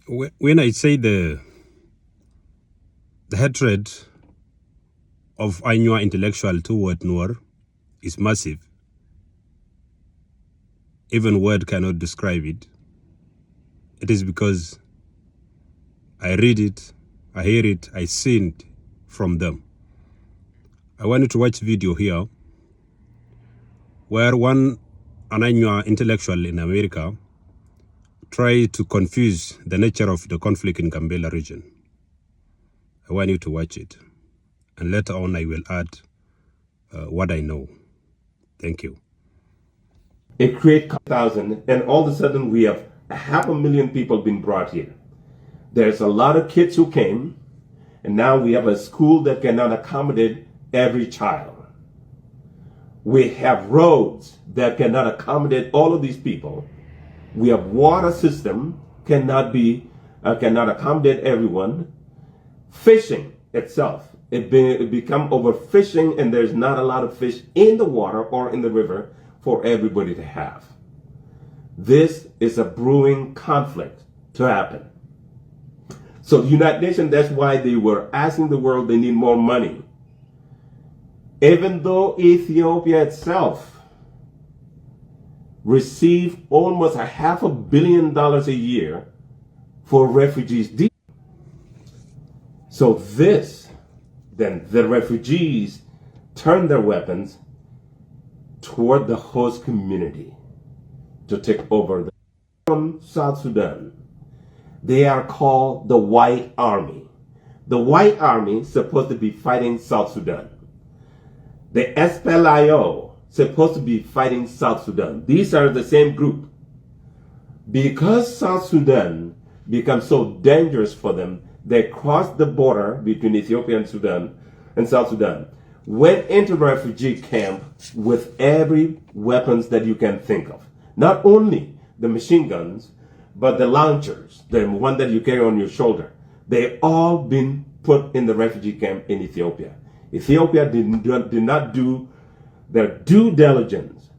When I say the hatred of Anyuak intellectual toward Nuer is massive, even word cannot describe it. It is because I read it, I hear it, I see it from them. I want you to watch video here where an Anyuak intellectual in America tried to confuse the nature of the conflict in Gambella region. I want you to watch it, and later on I will add what I know. Thank you. It creates 1,000, and all of a sudden we have 500,000 people being brought here. There's a lot of kids who came, and now we have a school that cannot accommodate every child. We have roads that cannot accommodate all of these people. We have water system cannot accommodate everyone. Fishing itself, it become overfishing, and there's not a lot of fish in the water or in the river for everybody to have. This is a brewing conflict to happen. So the United Nations, that's why they were asking the world, they need more money. Even though Ethiopia itself received almost $500 million a year for refugees. So then the refugees turned their weapons toward the host community to take over from South Sudan. They are called the White Army. The White Army is supposed to be fighting South Sudan. The SPLIO supposed to be fighting South Sudan. These are the same group. Because South Sudan becomes so dangerous for them, they crossed the border between Ethiopia and Sudan and South Sudan, went into refugee camp with every weapons that you can think of. Not only the machine guns, but the launchers, the one that you carry on your shoulder. They all been put in the refugee camp in Ethiopia. Ethiopia did not do their due diligence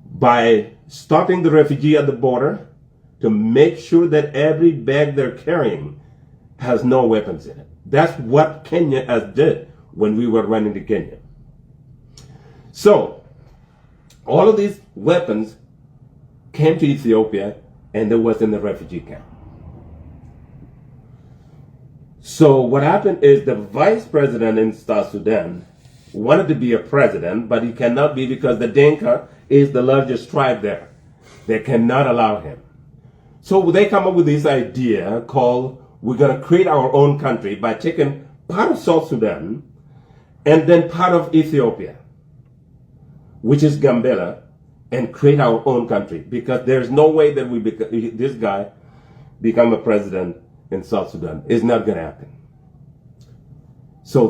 by stopping the refugee at the border to make sure that every bag they're carrying has no weapons in it. That's what Kenya has did when we were running to Kenya. So all of these weapons came to Ethiopia, and they was in the refugee camp. So what happened is the vice president in South Sudan wanted to be a president, but he cannot be because the Dinka is the largest tribe there. They cannot allow him. So they come up with this idea called, we're going to create our own country by taking part of South Sudan and then part of Ethiopia, which is Gambella, and create our own country, because there's no way that this guy become a president in South Sudan. It's not going to happen. So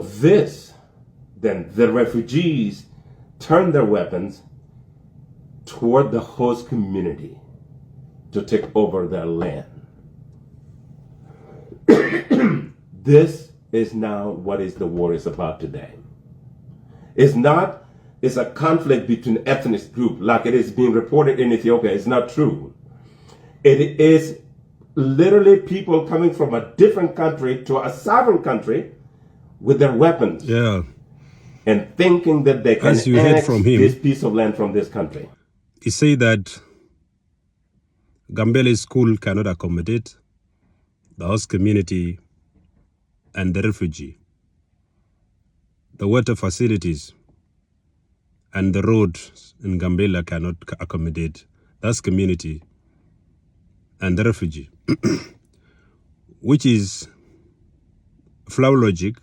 then the refugees turned their weapons toward the host community to take over their land. This is now what is the war is about today. It's a conflict between ethnic groups like it is being reported in Ethiopia. It's not true. It is literally people coming from a different country to a sovereign country with their weapons. Yeah. And thinking that they can annex from him, this piece of land from this country. He said that Gambella school cannot accommodate the host community and the refugee. The water facilities and the roads in Gambella cannot accommodate that community and the refugee, which is flaw logic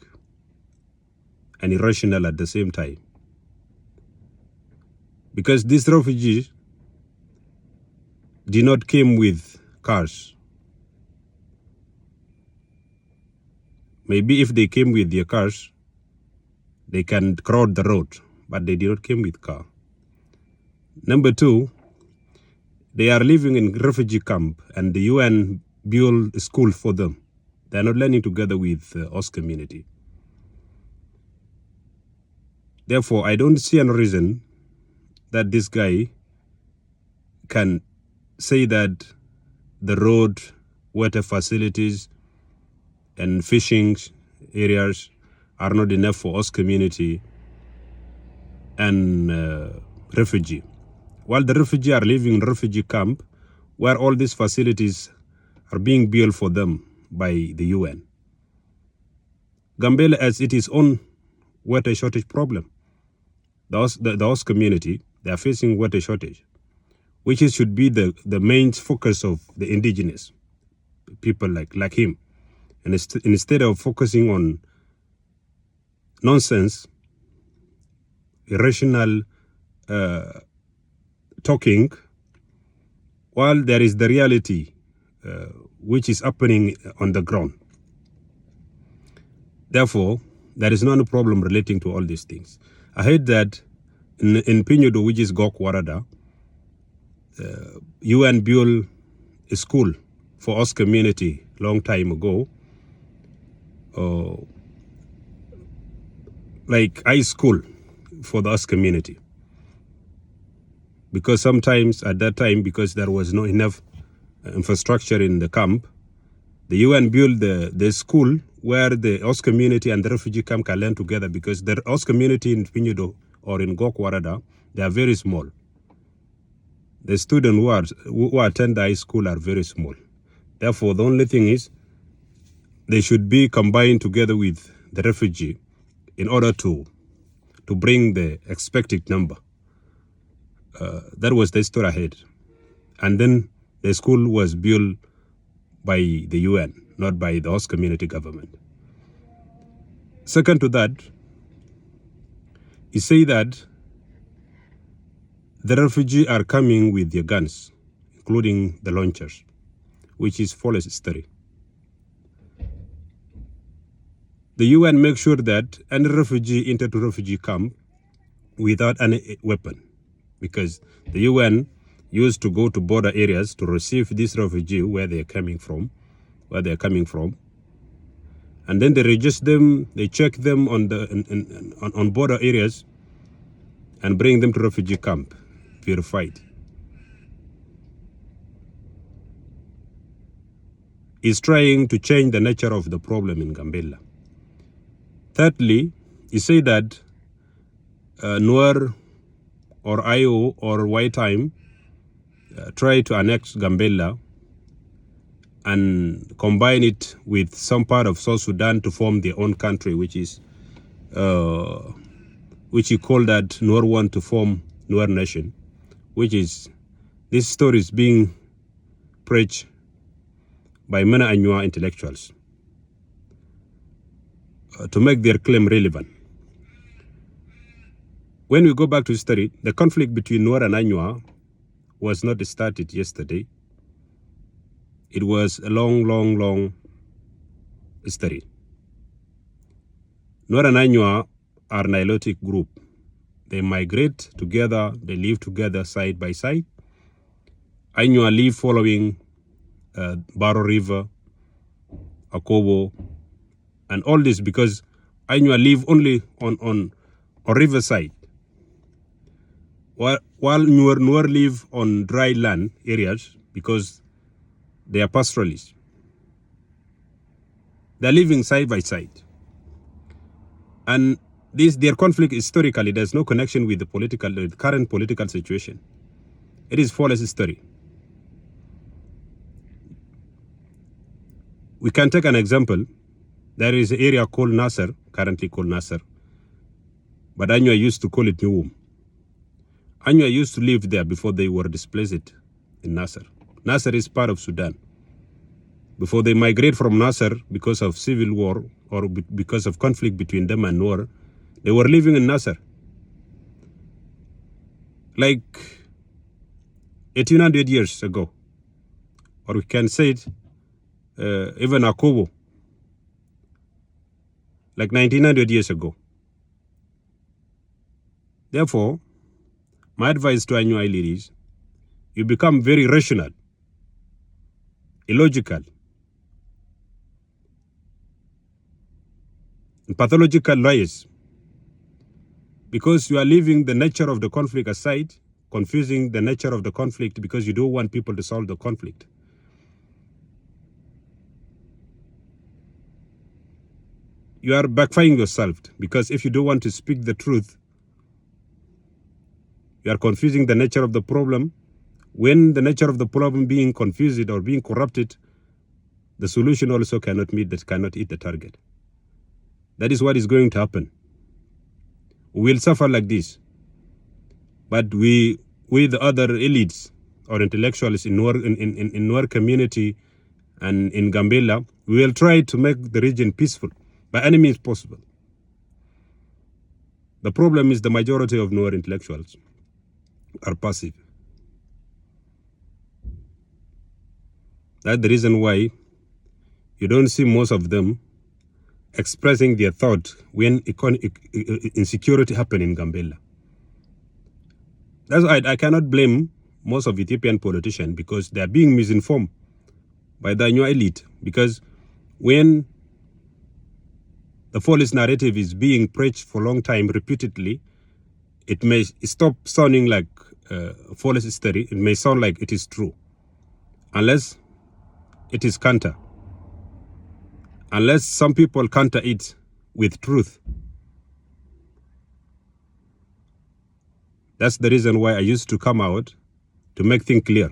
and irrational at the same time. Because these refugees did not come with cars. Maybe if they came with their cars, they can crowd the road, but they did not come with car. Number two, they are living in refugee camp, and the UN built a school for them. They are not learning together with the host community. Therefore, I don't see any reason that this guy can say that the road water facilities and fishing areas are not enough for us community and refugee. While the refugee are living in refugee camp, where all these facilities are being built for them by the UN. Gambella has its own water shortage problem. The host community, they are facing water shortage, which should be the main focus of the indigenous people like him. And instead of focusing on nonsense, irrational talking, while there is the reality which is happening on the ground. Therefore, there is no problem relating to all these things. I heard that in Pinyudu, which is Gok Warada, UN built a school for us community long time ago, like high school for the us community. Because sometimes at that time, because there was no enough infrastructure in the camp, the UN built the school where the host community and the refugee camp can learn together, because the host community in Pinyudu or in Gok Warada, they are very small. The students who attend the high school are very small. Therefore, the only thing is they should be combined together with the refugee in order to bring the expected number. That was the story ahead. And then the school was built by the UN, not by the host community government. Second to that, he say that the refugees are coming with their guns, including the launchers, which is false story. The UN makes sure that any refugee enter to refugee camp without any weapon, because the UN used to go to border areas to receive these refugees where they are coming from, and then they register them, they check them on on border areas, and bring them to refugee camp, purified. He's trying to change the nature of the problem in Gambella. Thirdly, he said that Nuer or IO or White Time try to annex Gambella and combine it with some part of South Sudan to form their own country, which he called that Nuer want to form Nuer nation, which is, this story is being preached by many Anyuak intellectuals to make their claim relevant. When we go back to history, the conflict between Nuer and Anyuak was not started yesterday. It was a long history. Nuer and Anyuak are a Nilotic group. They migrate together, they live together side by side. Anyuak live following Baro River, Akobo, and all this because Anyuak live only on riverside, while Nuer live on dry land areas because they are pastoralists. They are living side by side. And their conflict historically, there's no connection with the current political situation. It is false history. We can take an example. There is an area called Nasser, currently called Nasser, but Anyuak used to call it Nuwum. Anyuak used to live there before they were displaced in Nasser. Nasser is part of Sudan. Before they migrate from Nasser because of civil war or because of conflict between them and Nuer, they were living in Nasser. Like 1800 years ago, or we can say it, even Akobo, like 1900 years ago. Therefore, my advice to Anyuak leaders, you become very rational, illogical, and pathological liars, because you are leaving the nature of the conflict aside, confusing the nature of the conflict because you don't want people to solve the conflict. you are backfiring yourself, because if you don't want to speak the truth, you are confusing the nature of the problem. When the nature of the problem being confused or being corrupted, the solution also cannot eat the target. That is what is going to happen. We will suffer like this. But we the other elites or intellectuals in Nuer community and in Gambella, we will try to make the region peaceful by any means possible. The problem is the majority of Nuer intellectuals are passive. That's the reason why you don't see most of them expressing their thought when insecurity happen in Gambella. That's why I cannot blame most of Ethiopian politicians, because they are being misinformed by the Anyuak elite. Because when the false narrative is being preached for a long time repeatedly, it may stop sounding like false history. It may sound like it is true, unless it is counter. Unless some people counter it with truth. That's the reason why I used to come out to make things clear.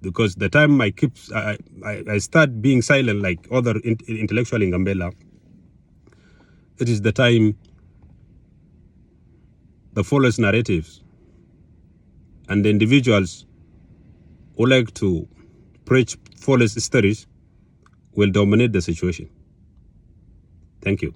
Because the time I start being silent like other intellectuals in Gambella, it is the time the false narratives and the individuals who like to preach false stories will dominate the situation. Thank you.